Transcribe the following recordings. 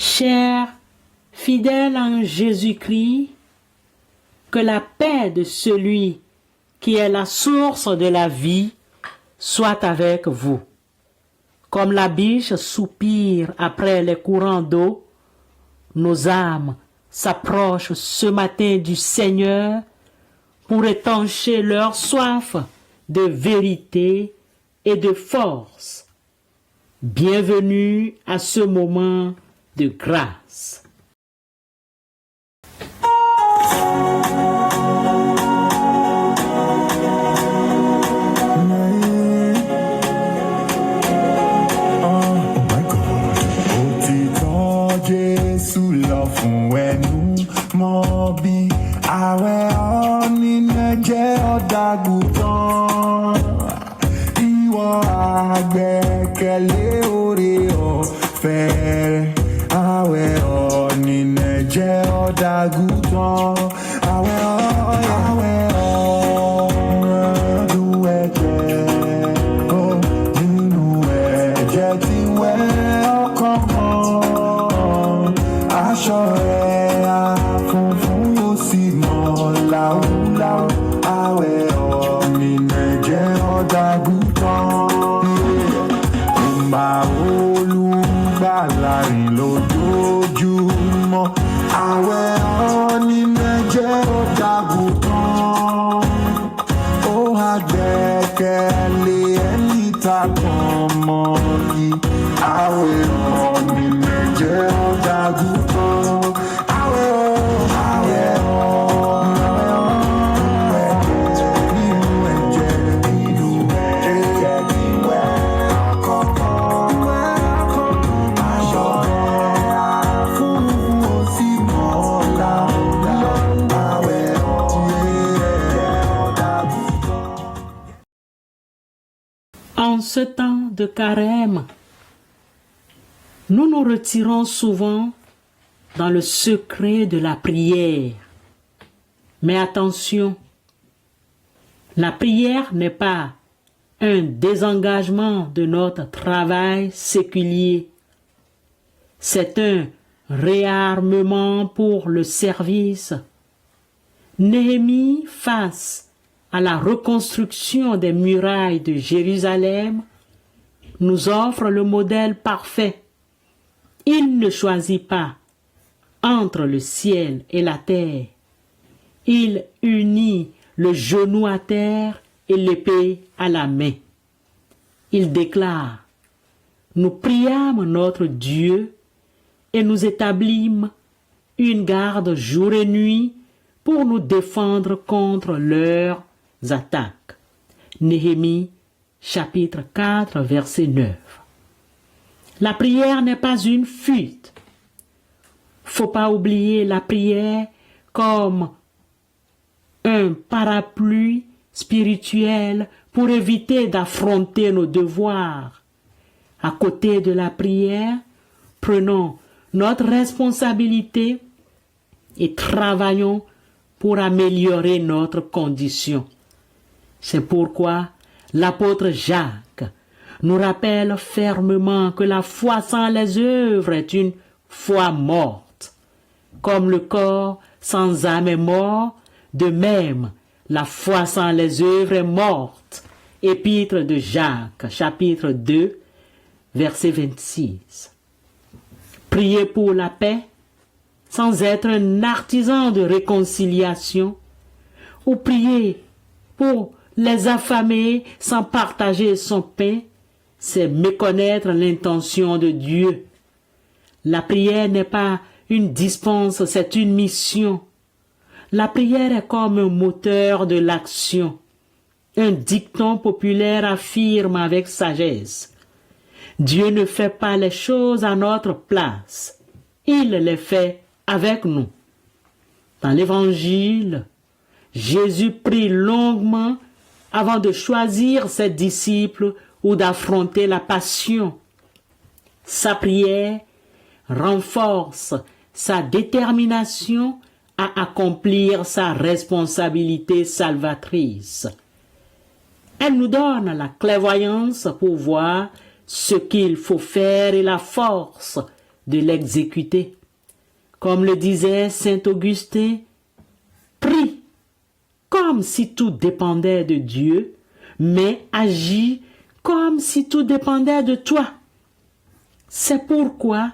Chers fidèles en Jésus-Christ, que la paix de celui qui est la source de la vie soit avec vous. Comme la biche soupire après les courants d'eau, nos âmes s'approchent ce matin du Seigneur pour étancher leur soif de vérité et de force. Bienvenue à ce moment de grâce. En ce temps de carême, nous nous retirons souvent dans le secret de la prière. Mais attention, la prière n'est pas un désengagement de notre travail séculier. C'est un réarmement pour le service. Néhémie, face à la reconstruction des murailles de Jérusalem, nous offre le modèle parfait. Il ne choisit pas entre le ciel et la terre. Il unit le genou à terre et l'épée à la main. Il déclare: nous priâmes notre Dieu et nous établîmes une garde jour et nuit pour nous défendre contre leurs attaques. Néhémie, chapitre 4, verset 9. La prière n'est pas une fuite. Faut pas oublier la prière comme un parapluie spirituel pour éviter d'affronter nos devoirs. À côté de la prière, prenons notre responsabilité et travaillons pour améliorer notre condition. C'est pourquoi l'apôtre Jacques nous rappelle fermement que la foi sans les œuvres est une foi morte. Comme le corps sans âme est mort, de même, la foi sans les œuvres est morte. Épître de Jacques, chapitre 2, verset 26. Prier pour la paix, sans être un artisan de réconciliation, ou prier pour les affamés sans partager son pain, c'est méconnaître l'intention de Dieu. La prière n'est pas une dispense, c'est une mission. La prière est comme un moteur de l'action. Un dicton populaire affirme avec sagesse: Dieu ne fait pas les choses à notre place, il les fait avec nous. Dans l'Évangile, Jésus prie longuement avant de choisir ses disciples ou d'affronter la passion. Sa prière renforce sa détermination à accomplir sa responsabilité salvatrice. Elle nous donne la clairvoyance pour voir ce qu'il faut faire et la force de l'exécuter. Comme le disait saint Augustin, prie comme si tout dépendait de Dieu, mais agis comme si tout dépendait de toi. C'est pourquoi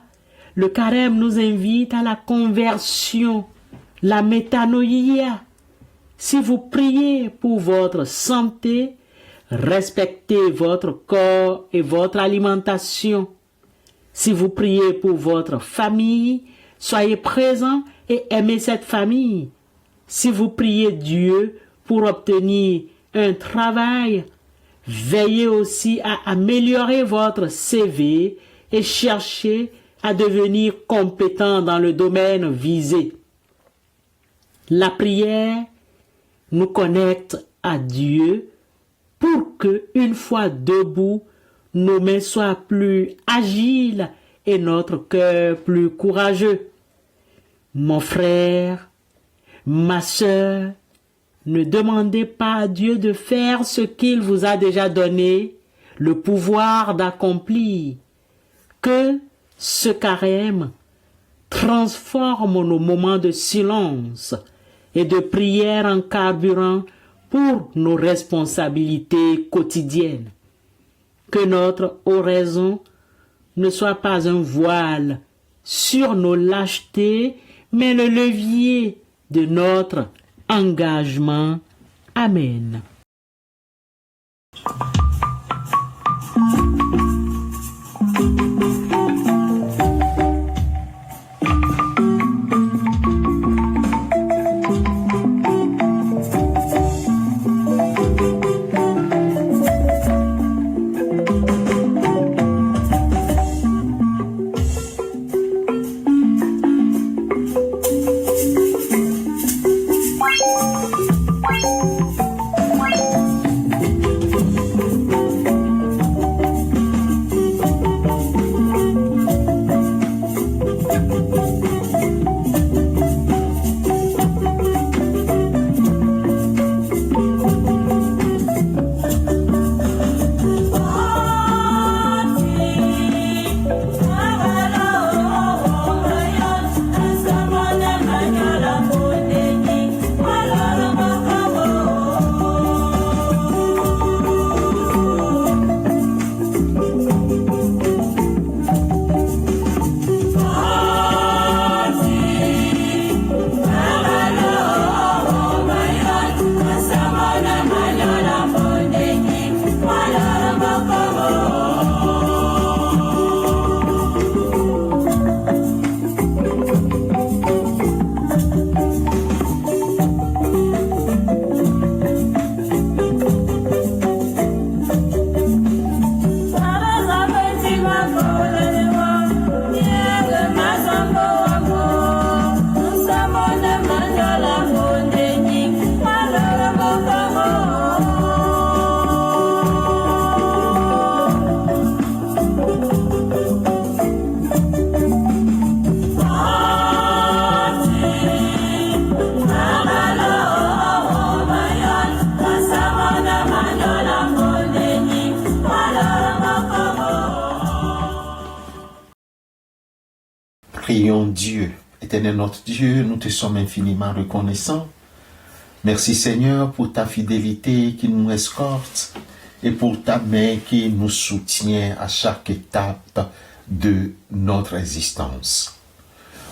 le carême nous invite à la conversion, la métanoïa. Si vous priez pour votre santé, respectez votre corps et votre alimentation. Si vous priez pour votre famille, soyez présents et aimez cette famille. Si vous priez Dieu pour obtenir un travail, veillez aussi à améliorer votre CV et cherchez à devenir compétent dans le domaine visé. La prière nous connecte à Dieu pour que, une fois debout, nos mains soient plus agiles et notre cœur plus courageux. Mon frère, ma sœur, ne demandez pas à Dieu de faire ce qu'il vous a déjà donné, le pouvoir d'accomplir. Que ce carême transforme nos moments de silence et de prière en carburant pour nos responsabilités quotidiennes. Que notre oraison ne soit pas un voile sur nos lâchetés, mais le levier de notre engagement. Amen. Prions Dieu. Éternel notre Dieu, nous te sommes infiniment reconnaissants. Merci Seigneur pour ta fidélité qui nous escorte et pour ta main qui nous soutient à chaque étape de notre existence.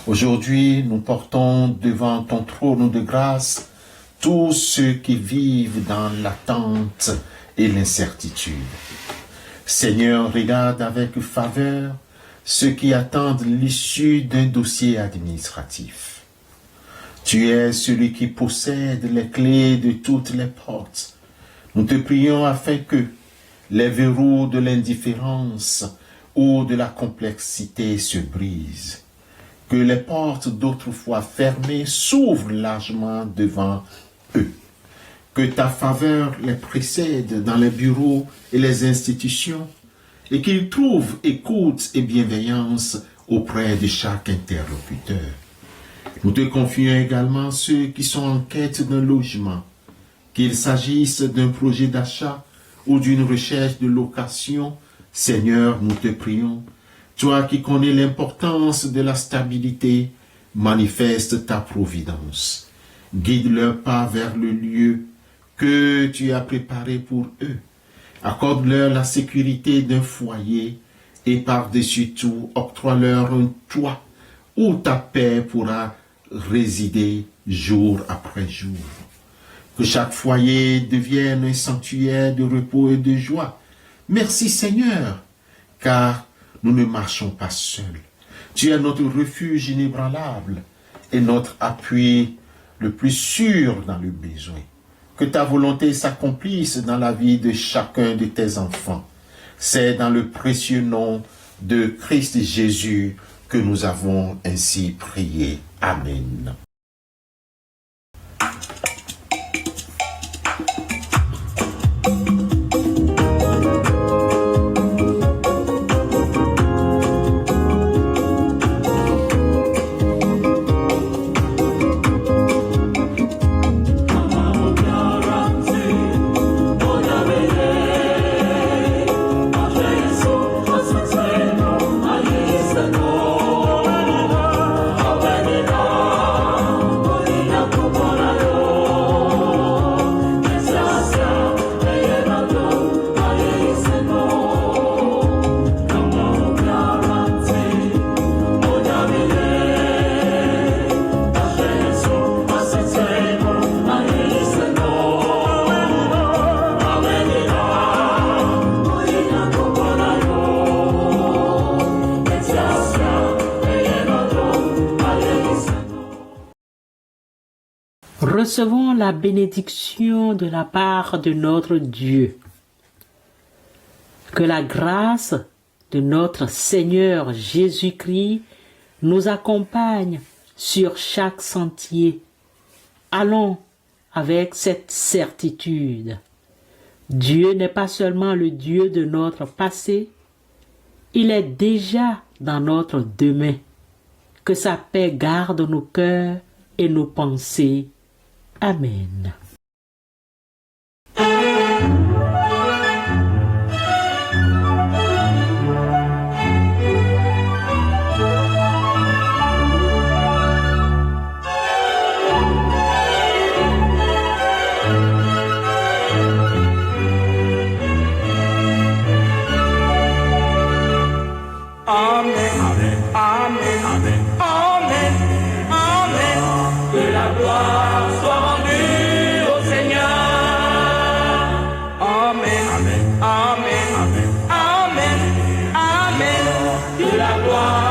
Aujourd'hui, nous portons devant ton trône de grâce tous ceux qui vivent dans l'attente et l'incertitude. Seigneur, regarde avec faveur ceux qui attendent l'issue d'un dossier administratif. Tu es celui qui possède les clés de toutes les portes. Nous te prions afin que les verrous de l'indifférence ou de la complexité se brisent, que les portes d'autrefois fermées s'ouvrent largement devant eux, que ta faveur les précède dans les bureaux et les institutions, et qu'ils trouvent écoute et bienveillance auprès de chaque interlocuteur. Nous te confions également ceux qui sont en quête d'un logement, qu'il s'agisse d'un projet d'achat ou d'une recherche de location. Seigneur, nous te prions, toi qui connais l'importance de la stabilité, manifeste ta providence. Guide leurs pas vers le lieu que tu as préparé pour eux. Accorde-leur la sécurité d'un foyer et par-dessus tout, octroie-leur un toit où ta paix pourra résider jour après jour. Que chaque foyer devienne un sanctuaire de repos et de joie. Merci Seigneur, car nous ne marchons pas seuls. Tu es notre refuge inébranlable et notre appui le plus sûr dans le besoin. Que ta volonté s'accomplisse dans la vie de chacun de tes enfants. C'est dans le précieux nom de Christ Jésus que nous avons ainsi prié. Amen. Recevons la bénédiction de la part de notre Dieu. Que la grâce de notre Seigneur Jésus-Christ nous accompagne sur chaque sentier. Allons avec cette certitude. Dieu n'est pas seulement le Dieu de notre passé, il est déjà dans notre demain. Que sa paix garde nos cœurs et nos pensées. Amen. Amen. Que la gloire